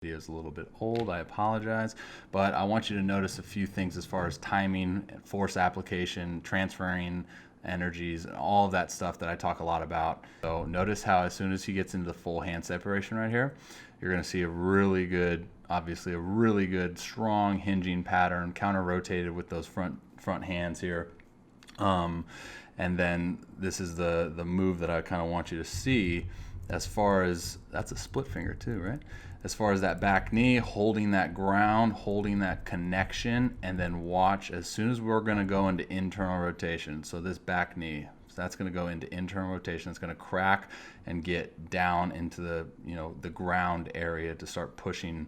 Video is a little bit old, I apologize, but I want you to notice a few things as far as timing, force application, transferring energies, and all of that stuff that I talk a lot about. So notice how as soon as he gets into the full hand separation right here, you're going to see a really good, obviously a really good strong hinging pattern, counter rotated with those front hands here. And then this is the move that I kind of want you to see as far as, that's a split finger too, right? As far as that back knee, holding that ground, holding that connection, and then watch as soon as we're going to go into internal rotation. So this back knee, so that's going to go into internal rotation. It's going to crack and get down into the, the ground area to start pushing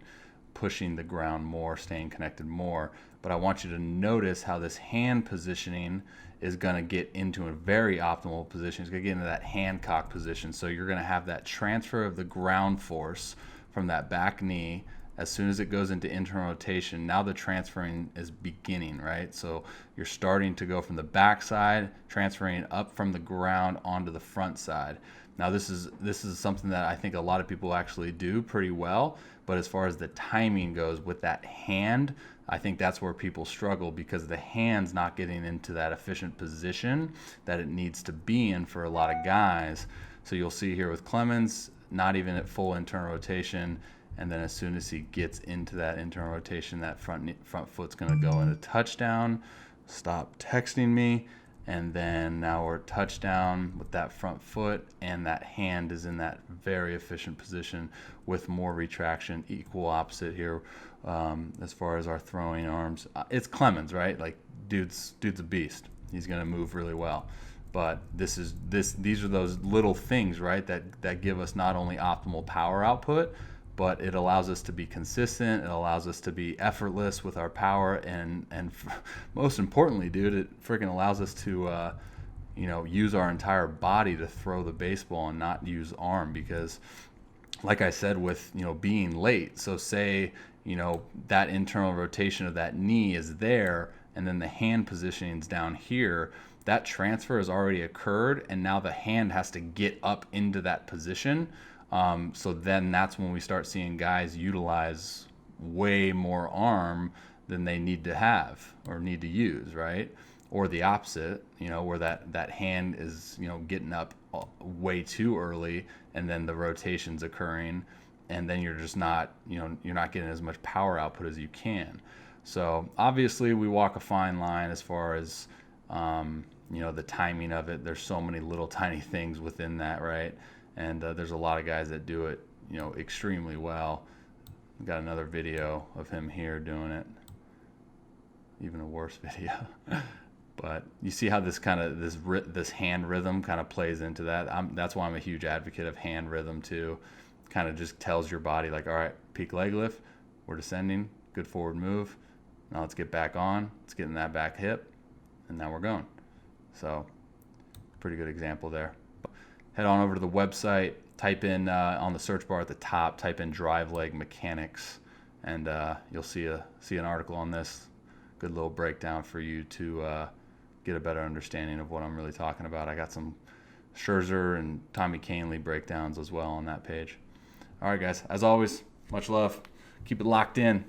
the ground more, staying connected more. But I want you to notice how this hand positioning is going to get into a very optimal position. It's going to get into that Hancock position. So you're going to have that transfer of the ground force from that back knee. As soon as it goes into internal rotation, now the transferring is beginning, right? So you're starting to go from the back side, transferring up from the ground onto the front side. Now this is something that I think a lot of people actually do pretty well, but as far as the timing goes with that hand, I think that's where people struggle because the hand's not getting into that efficient position that it needs to be in for a lot of guys. So you'll see here with Clemens, not even at full internal rotation, and then as soon as he gets into that internal rotation, that front foot's going to go into touchdown. Stop texting me. And then now we're touchdown with that front foot, and that hand is in that very efficient position with more retraction. Equal opposite here as far as our throwing arms. It's Clemens, right? Like dude's a beast. He's going to move really well. But these are those little things, right, that give us not only optimal power output, but it allows us to be consistent. It allows us to be effortless with our power, and most importantly, dude, it freaking allows us to use our entire body to throw the baseball and not use arm. Because like I said, with being late, so say that internal rotation of that knee is there, and then the hand positioning's down here. That transfer has already occurred, and now the hand has to get up into that position. So then that's when we start seeing guys utilize way more arm than they need to have or need to use, right? Or the opposite, where that hand is, getting up way too early, and then the rotation's occurring, and then you're just not, you're not getting as much power output as you can. So obviously we walk a fine line as far as, the timing of it. There's so many little tiny things within that, right? And there's a lot of guys that do it, extremely well. We've got another video of him here doing it. Even a worse video. But you see how this kind of this hand rhythm kind of plays into that. That's why I'm a huge advocate of hand rhythm too. Kind of just tells your body like, all right, peak leg lift, we're descending, good forward move. Now let's get back on. Let's get in that back hip, and now we're going. So, pretty good example there. Head on over to the website, type in on the search bar at the top, type in drive leg mechanics, and you'll see an article on this. Good little breakdown for you to get a better understanding of what I'm really talking about. I got some Scherzer and Tommy Kahnle breakdowns as well on that page. All right, guys. As always, much love. Keep it locked in.